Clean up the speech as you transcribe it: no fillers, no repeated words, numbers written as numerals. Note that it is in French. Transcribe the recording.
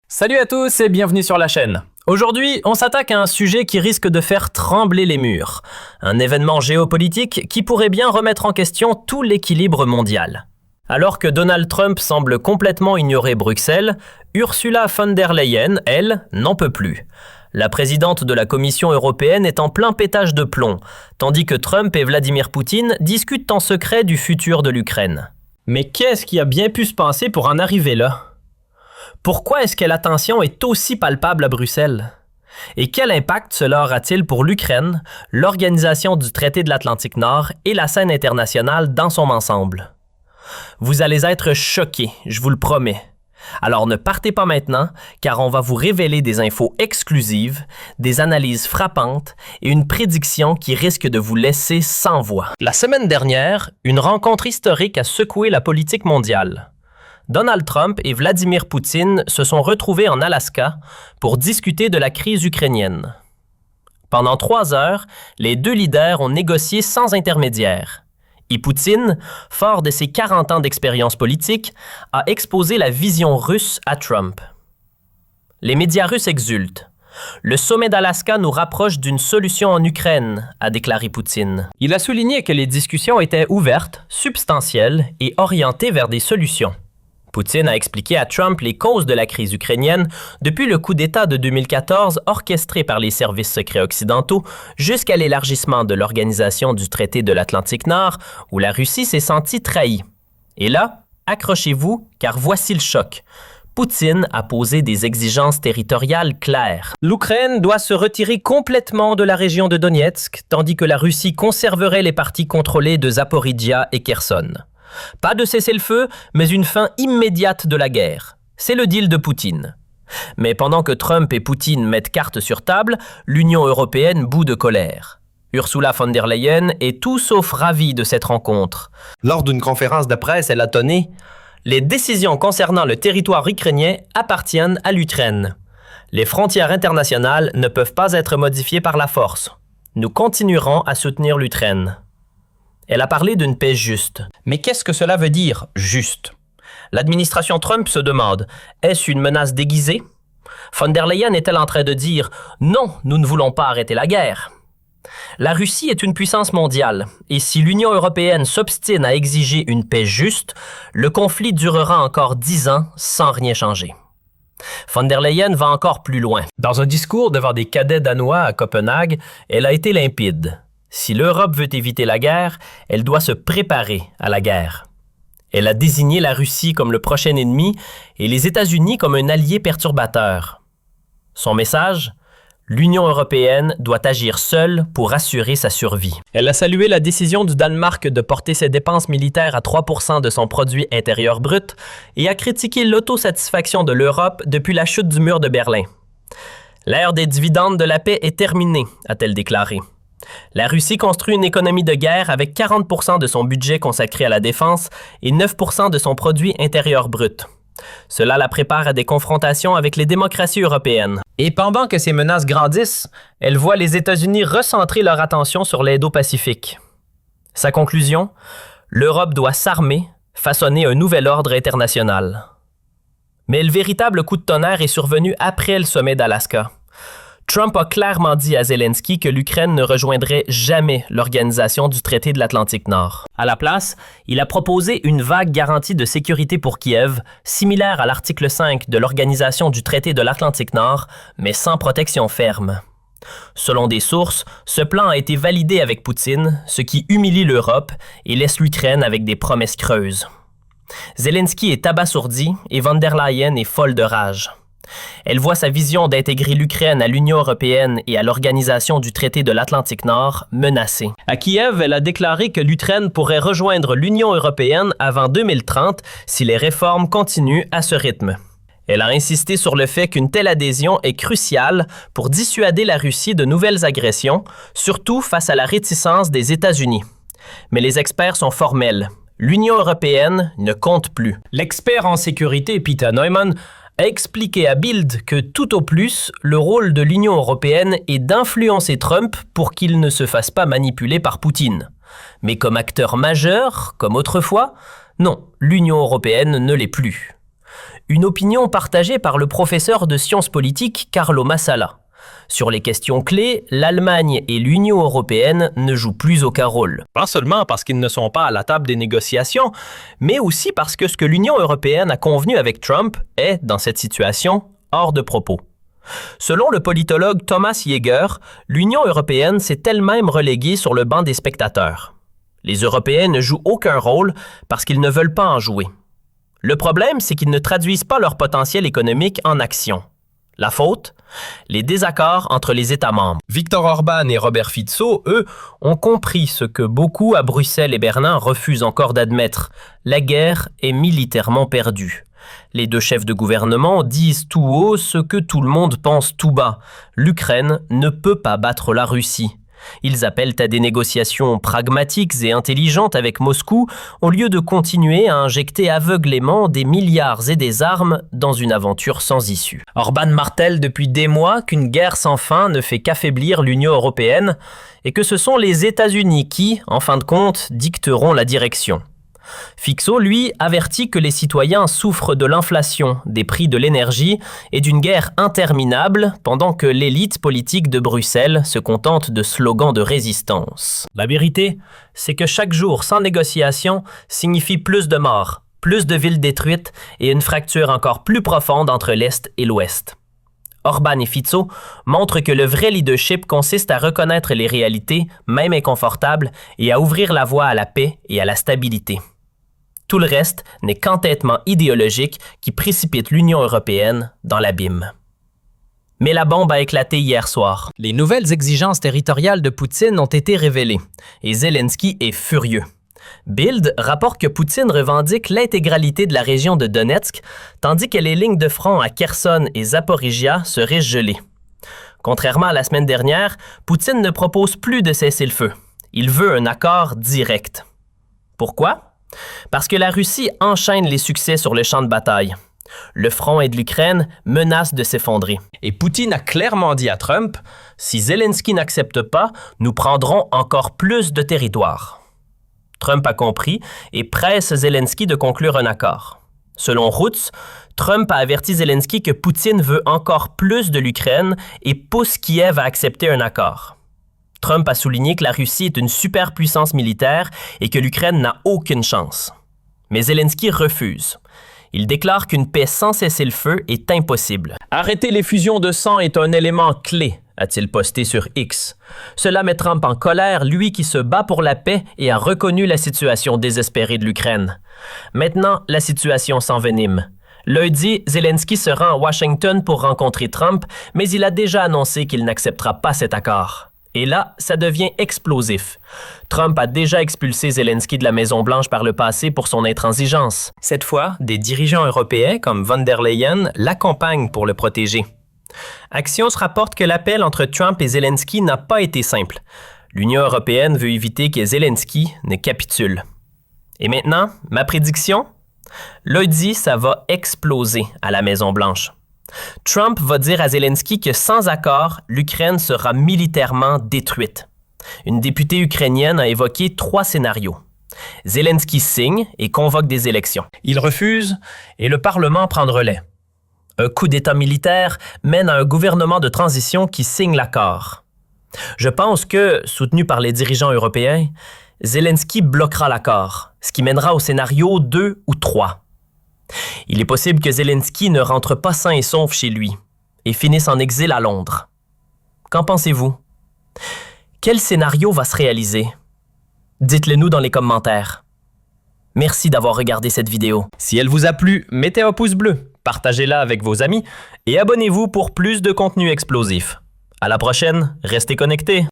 Salut à tous et bienvenue sur la chaîne. Aujourd'hui, on s'attaque à un sujet qui risque de faire trembler les murs. Un événement géopolitique qui pourrait bien remettre en question tout l'équilibre mondial. Alors que Donald Trump semble complètement ignorer Bruxelles, Ursula von der Leyen, elle, n'en peut plus. La présidente de la Commission européenne est en plein pétage de plomb, tandis que Trump et Vladimir Poutine discutent en secret du futur de l'Ukraine. Mais qu'est-ce qui a bien pu se passer pour en arriver là? Pourquoi est-ce que la tension est aussi palpable à Bruxelles? Et quel impact cela aura-t-il pour l'Ukraine, l'organisation du traité de l'Atlantique Nord et la scène internationale dans son ensemble? Vous allez être choqués, je vous le promets. Alors ne partez pas maintenant, car on va vous révéler des infos exclusives, des analyses frappantes et une prédiction qui risque de vous laisser sans voix. La semaine dernière, une rencontre historique a secoué la politique mondiale. Donald Trump et Vladimir Poutine se sont retrouvés en Alaska pour discuter de la crise ukrainienne. Pendant 3 heures, les deux leaders ont négocié sans intermédiaire. Et Poutine, fort de ses 40 ans d'expérience politique, a exposé la vision russe à Trump. Les médias russes exultent. Le sommet d'Alaska nous rapproche d'une solution en Ukraine, a déclaré Poutine. Il a souligné que les discussions étaient ouvertes, substantielles et orientées vers des solutions. Poutine a expliqué à Trump les causes de la crise ukrainienne depuis le coup d'État de 2014 orchestré par les services secrets occidentaux jusqu'à l'élargissement de l'organisation du traité de l'Atlantique Nord où la Russie s'est sentie trahie. Et là, accrochez-vous car voici le choc. Poutine a posé des exigences territoriales claires. L'Ukraine doit se retirer complètement de la région de Donetsk, tandis que la Russie conserverait les parties contrôlées de Zaporijia et Kherson. Pas de cessez-le-feu, mais une fin immédiate de la guerre. C'est le deal de Poutine. Mais pendant que Trump et Poutine mettent carte sur table, l'Union européenne bout de colère. Ursula von der Leyen est tout sauf ravie de cette rencontre. Lors d'une conférence de presse, elle a tonné « Les décisions concernant le territoire ukrainien appartiennent à l'Ukraine. Les frontières internationales ne peuvent pas être modifiées par la force. Nous continuerons à soutenir l'Ukraine. » Elle a parlé d'une paix juste. Mais qu'est-ce que cela veut dire, juste? L'administration Trump se demande, est-ce une menace déguisée? Von der Leyen est-elle en train de dire, non, nous ne voulons pas arrêter la guerre? La Russie est une puissance mondiale, et si l'Union européenne s'obstine à exiger une paix juste, le conflit durera encore 10 ans sans rien changer. Von der Leyen va encore plus loin. Dans un discours devant des cadets danois à Copenhague, elle a été limpide. Si l'Europe veut éviter la guerre, elle doit se préparer à la guerre. Elle a désigné la Russie comme le prochain ennemi et les États-Unis comme un allié perturbateur. Son message? L'Union européenne doit agir seule pour assurer sa survie. Elle a salué la décision du Danemark de porter ses dépenses militaires à 3% de son produit intérieur brut et a critiqué l'autosatisfaction de l'Europe depuis la chute du mur de Berlin. L'ère des dividendes de la paix est terminée, a-t-elle déclaré. La Russie construit une économie de guerre avec 40% de son budget consacré à la défense et 9% de son produit intérieur brut. Cela la prépare à des confrontations avec les démocraties européennes. Et pendant que ces menaces grandissent, elle voit les États-Unis recentrer leur attention sur l'Indo-Pacifique. Sa conclusion? L'Europe doit s'armer, façonner un nouvel ordre international. Mais le véritable coup de tonnerre est survenu après le sommet d'Alaska. Trump a clairement dit à Zelensky que l'Ukraine ne rejoindrait jamais l'organisation du traité de l'Atlantique Nord. À la place, il a proposé une vague garantie de sécurité pour Kiev, similaire à l'article 5 de l'organisation du traité de l'Atlantique Nord, mais sans protection ferme. Selon des sources, ce plan a été validé avec Poutine, ce qui humilie l'Europe et laisse l'Ukraine avec des promesses creuses. Zelensky est abasourdi et von der Leyen est folle de rage. Elle voit sa vision d'intégrer l'Ukraine à l'Union européenne et à l'organisation du traité de l'Atlantique Nord menacée. À Kiev, elle a déclaré que l'Ukraine pourrait rejoindre l'Union européenne avant 2030 si les réformes continuent à ce rythme. Elle a insisté sur le fait qu'une telle adhésion est cruciale pour dissuader la Russie de nouvelles agressions, surtout face à la réticence des États-Unis. Mais les experts sont formels. L'Union européenne ne compte plus. L'expert en sécurité Peter Neumann a expliqué à Bild que tout au plus, le rôle de l'Union européenne est d'influencer Trump pour qu'il ne se fasse pas manipuler par Poutine. Mais comme acteur majeur, comme autrefois, non, l'Union européenne ne l'est plus. Une opinion partagée par le professeur de sciences politiques Carlo Massala. Sur les questions clés, l'Allemagne et l'Union européenne ne jouent plus aucun rôle. Pas seulement parce qu'ils ne sont pas à la table des négociations, mais aussi parce que ce que l'Union européenne a convenu avec Trump est, dans cette situation, hors de propos. Selon le politologue Thomas Jäger, l'Union européenne s'est elle-même reléguée sur le banc des spectateurs. Les Européens ne jouent aucun rôle parce qu'ils ne veulent pas en jouer. Le problème, c'est qu'ils ne traduisent pas leur potentiel économique en action. La faute? Les désaccords entre les États membres. Viktor Orban et Robert Fico, eux, ont compris ce que beaucoup à Bruxelles et Berlin refusent encore d'admettre. La guerre est militairement perdue. Les deux chefs de gouvernement disent tout haut ce que tout le monde pense tout bas. L'Ukraine ne peut pas battre la Russie. Ils appellent à des négociations pragmatiques et intelligentes avec Moscou au lieu de continuer à injecter aveuglément des milliards et des armes dans une aventure sans issue. Orban martèle depuis des mois qu'une guerre sans fin ne fait qu'affaiblir l'Union européenne et que ce sont les États-Unis qui, en fin de compte, dicteront la direction. Fico, lui, avertit que les citoyens souffrent de l'inflation, des prix de l'énergie et d'une guerre interminable pendant que l'élite politique de Bruxelles se contente de slogans de résistance. La vérité, c'est que chaque jour sans négociation signifie plus de morts, plus de villes détruites et une fracture encore plus profonde entre l'Est et l'Ouest. Orban et Fico montrent que le vrai leadership consiste à reconnaître les réalités, même inconfortables, et à ouvrir la voie à la paix et à la stabilité. Tout le reste n'est qu'entêtement idéologique qui précipite l'Union européenne dans l'abîme. Mais la bombe a éclaté hier soir. Les nouvelles exigences territoriales de Poutine ont été révélées et Zelensky est furieux. Bild rapporte que Poutine revendique l'intégralité de la région de Donetsk, tandis que les lignes de front à Kherson et Zaporizhia seraient gelées. Contrairement à la semaine dernière, Poutine ne propose plus de cessez-le-feu. Il veut un accord direct. Pourquoi? Parce que la Russie enchaîne les succès sur le champ de bataille. Le front de l'Ukraine menace de s'effondrer. Et Poutine a clairement dit à Trump, « Si Zelensky n'accepte pas, nous prendrons encore plus de territoire. » Trump a compris et presse Zelensky de conclure un accord. Selon Reuters, Trump a averti Zelensky que Poutine veut encore plus de l'Ukraine et pousse Kiev à accepter un accord. Trump a souligné que la Russie est une superpuissance militaire et que l'Ukraine n'a aucune chance. Mais Zelensky refuse. Il déclare qu'une paix sans cessez-le-feu est impossible. « Arrêter les fusions de sang est un élément clé », a-t-il posté sur X. Cela met Trump en colère, lui qui se bat pour la paix et a reconnu la situation désespérée de l'Ukraine. Maintenant, la situation s'envenime. Lundi, Zelensky se rend à Washington pour rencontrer Trump, mais il a déjà annoncé qu'il n'acceptera pas cet accord. Et là, ça devient explosif. Trump a déjà expulsé Zelensky de la Maison-Blanche par le passé pour son intransigeance. Cette fois, des dirigeants européens comme von der Leyen l'accompagnent pour le protéger. Axios rapporte que l'appel entre Trump et Zelensky n'a pas été simple. L'Union européenne veut éviter que Zelensky ne capitule. Et maintenant, ma prédiction? Lundi, ça va exploser à la Maison-Blanche. Trump va dire à Zelensky que sans accord, l'Ukraine sera militairement détruite. Une députée ukrainienne a évoqué 3 scénarios. Zelensky signe et convoque des élections. Il refuse et le Parlement prend le relais. Un coup d'État militaire mène à un gouvernement de transition qui signe l'accord. Je pense que, soutenu par les dirigeants européens, Zelensky bloquera l'accord, ce qui mènera au scénario 2 ou 3. Il est possible que Zelensky ne rentre pas sain et sauf chez lui et finisse en exil à Londres. Qu'en pensez-vous? Quel scénario va se réaliser? Dites-le nous dans les commentaires. Merci d'avoir regardé cette vidéo. Si elle vous a plu, mettez un pouce bleu, partagez-la avec vos amis et abonnez-vous pour plus de contenu explosif. À la prochaine, restez connectés.